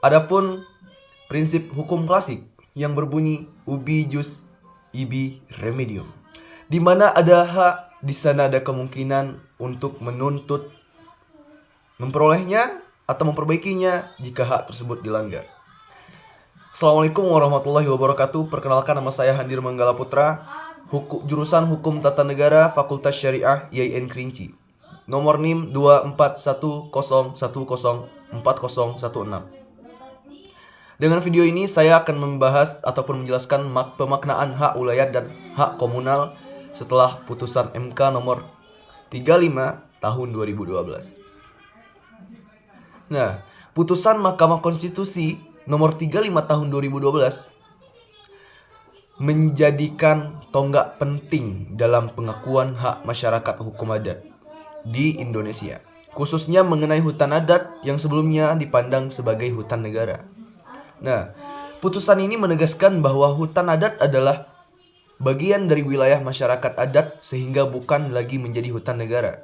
Adapun prinsip hukum klasik yang berbunyi ubi jus ibi remedium, di mana ada hak, di sana ada kemungkinan untuk menuntut, memperolehnya atau memperbaikinya jika hak tersebut dilanggar. Assalamualaikum warahmatullahi wabarakatuh. Perkenalkan, nama saya Handir Manggala Putra, jurusan Hukum Tata Negara, Fakultas Syariah IAIN Kerinci. Nomor NIM 24101040116. Dengan video ini saya akan membahas ataupun menjelaskan pemaknaan hak ulayat dan hak komunal setelah putusan MK nomor 35 tahun 2012. Nah, putusan Mahkamah Konstitusi nomor 35 tahun 2012 menjadikan tonggak penting dalam pengakuan hak masyarakat hukum adat di Indonesia, khususnya mengenai hutan adat yang sebelumnya dipandang sebagai hutan negara. Nah, putusan ini menegaskan bahwa hutan adat adalah bagian dari wilayah masyarakat adat sehingga bukan lagi menjadi hutan negara,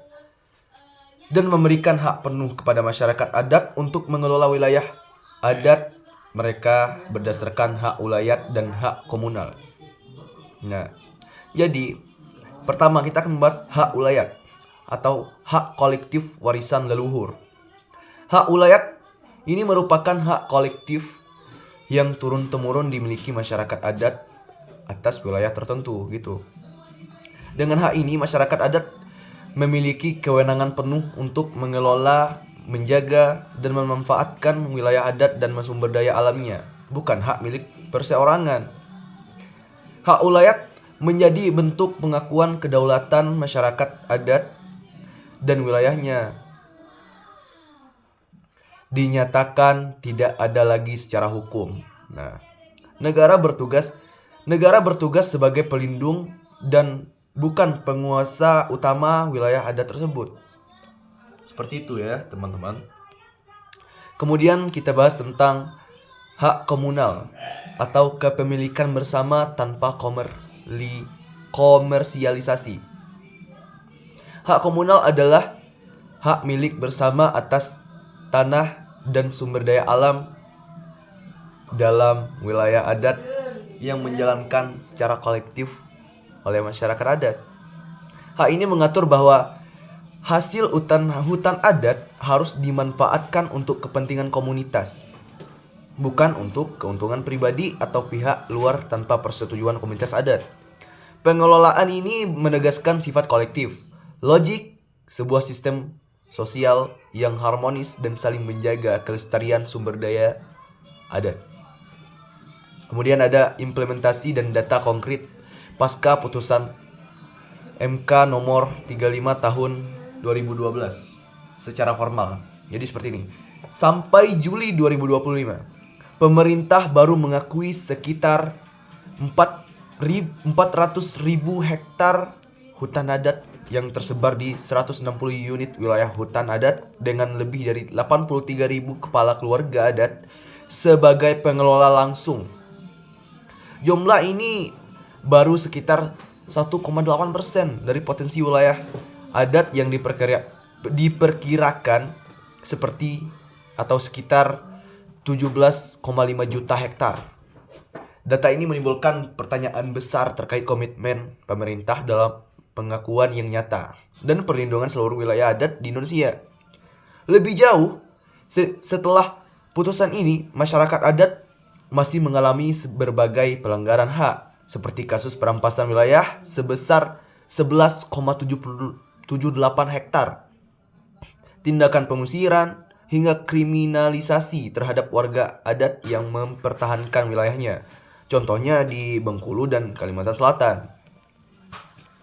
dan memberikan hak penuh kepada masyarakat adat untuk mengelola wilayah adat mereka berdasarkan hak ulayat dan hak komunal. Nah, jadi pertama kita akan membahas hak ulayat atau hak kolektif warisan leluhur. Hak ulayat ini merupakan hak kolektif yang turun-temurun dimiliki masyarakat adat atas wilayah tertentu gitu. Dengan hak ini masyarakat adat memiliki kewenangan penuh untuk mengelola, menjaga, dan memanfaatkan wilayah adat dan sumber daya alamnya, bukan hak milik perseorangan. Hak ulayat menjadi bentuk pengakuan kedaulatan masyarakat adat dan wilayahnya dinyatakan tidak ada lagi secara hukum. Nah, negara bertugas sebagai pelindung dan bukan penguasa utama wilayah adat tersebut. Seperti itu ya, teman-teman. Kemudian kita bahas tentang hak komunal atau kepemilikan bersama tanpa komersialisasi. Hak komunal adalah hak milik bersama atas tanah dan sumber daya alam dalam wilayah adat yang menjalankan secara kolektif oleh masyarakat adat. Hak ini mengatur bahwa hasil hutan adat harus dimanfaatkan untuk kepentingan komunitas, bukan untuk keuntungan pribadi atau pihak luar tanpa persetujuan komunitas adat. Pengelolaan ini menegaskan sifat kolektif, logik, sebuah sistem sosial yang harmonis dan saling menjaga kelestarian sumber daya adat. Kemudian ada implementasi dan data konkret pasca putusan MK nomor 35 tahun 2012 secara formal. Jadi seperti ini. Sampai Juli 2025, pemerintah baru mengakui sekitar 400.000 hektar hutan adat yang tersebar di 160 unit wilayah hutan adat dengan lebih dari 83.000 kepala keluarga adat sebagai pengelola langsung. Jumlah ini baru sekitar 1,8% dari potensi wilayah adat yang diperkirakan seperti atau sekitar 17,5 juta hektar. Data ini menimbulkan pertanyaan besar terkait komitmen pemerintah dalam pengakuan yang nyata dan perlindungan seluruh wilayah adat di Indonesia. Lebih jauh, setelah putusan ini, masyarakat adat masih mengalami berbagai pelanggaran hak, seperti kasus perampasan wilayah sebesar 11,78 hektar, tindakan pengusiran, hingga kriminalisasi terhadap warga adat yang mempertahankan wilayahnya. Contohnya di Bengkulu dan Kalimantan Selatan.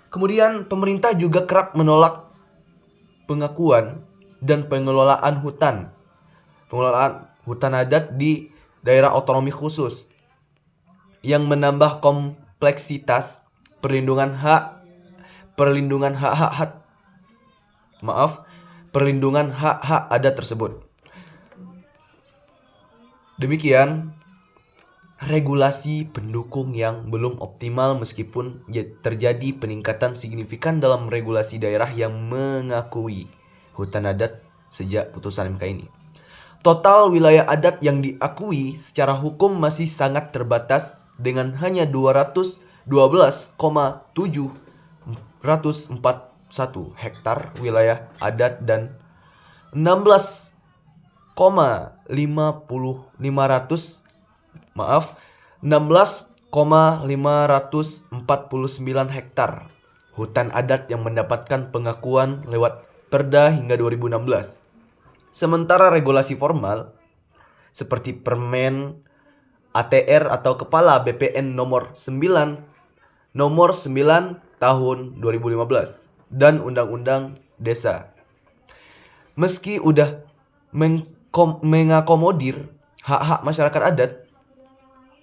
Kemudian pemerintah juga kerap menolak pengakuan dan pengelolaan hutan adat di daerah otonomi khusus yang menambah kompleksitas perlindungan hak-hak adat tersebut. Demikian regulasi pendukung yang belum optimal meskipun terjadi peningkatan signifikan dalam regulasi daerah yang mengakui hutan adat sejak putusan MK ini. Total wilayah adat yang diakui secara hukum masih sangat terbatas dengan hanya 212,741 hektar wilayah adat dan 16,549 hektar hutan adat yang mendapatkan pengakuan lewat Perda hingga 2016. Sementara regulasi formal seperti Permen ATR atau Kepala BPN nomor 9 tahun 2015 dan Undang-Undang Desa. Meski udah mengakomodir hak-hak masyarakat adat,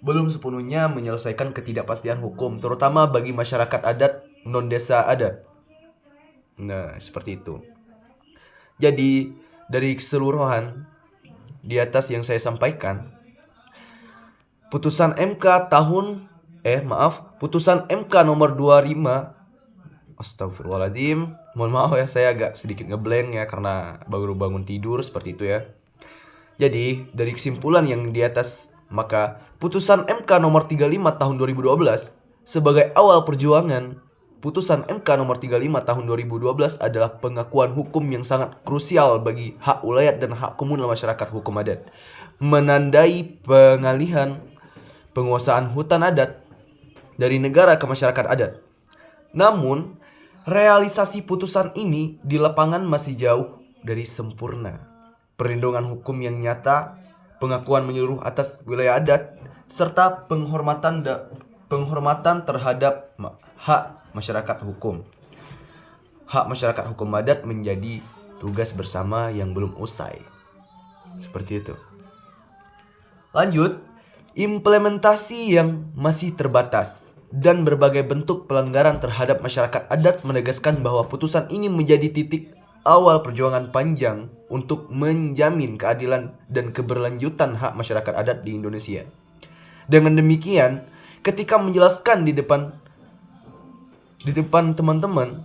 belum sepenuhnya menyelesaikan ketidakpastian hukum, terutama bagi masyarakat adat non-desa adat. Nah, seperti itu. Jadi, dari keseluruhan di atas yang saya sampaikan, putusan MK nomor 25, astagfirullahaladzim, mohon maaf ya, saya agak sedikit ngeblank ya karena baru bangun tidur, seperti itu ya. Jadi, dari kesimpulan yang di atas, maka putusan MK nomor 35 tahun 2012 sebagai awal perjuangan, putusan MK nomor 35 tahun 2012 adalah pengakuan hukum yang sangat krusial bagi hak ulayat dan hak komunal masyarakat hukum adat. Menandai pengalihan penguasaan hutan adat dari negara ke masyarakat adat. Namun, realisasi putusan ini di lapangan masih jauh dari sempurna. Perlindungan hukum yang nyata, pengakuan menyeluruh atas wilayah adat, serta penghormatan terhadap hak masyarakat hukum. Hak masyarakat hukum adat menjadi tugas bersama yang belum usai. Seperti itu. Lanjut, implementasi yang masih terbatas dan berbagai bentuk pelanggaran terhadap masyarakat adat menegaskan bahwa putusan ini menjadi titik awal perjuangan panjang untuk menjamin keadilan dan keberlanjutan hak masyarakat adat di Indonesia. Dengan demikian, ketika menjelaskan di depan teman-teman,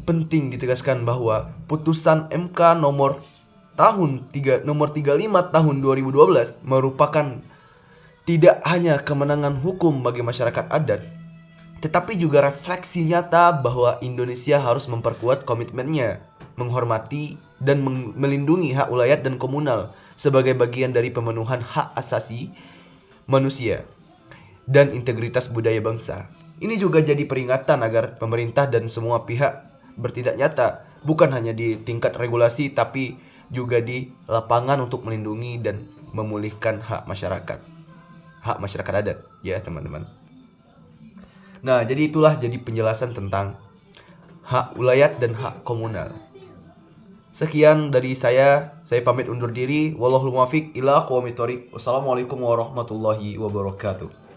penting ditegaskan bahwa putusan MK nomor 35 tahun 2012 merupakan tidak hanya kemenangan hukum bagi masyarakat adat, tetapi juga refleksi nyata bahwa Indonesia harus memperkuat komitmennya menghormati dan melindungi hak ulayat dan komunal sebagai bagian dari pemenuhan hak asasi manusia dan integritas budaya bangsa. Ini juga jadi peringatan agar pemerintah dan semua pihak bertindak nyata, bukan hanya di tingkat regulasi tapi juga di lapangan untuk melindungi dan memulihkan hak masyarakat adat, ya teman-teman. Nah, jadi itulah jadi penjelasan tentang hak ulayat dan hak komunal. Sekian dari saya pamit undur diri. Wallahul muwaffiq ila aqwamit thoriq. Wassalamualaikum warahmatullahi wabarakatuh.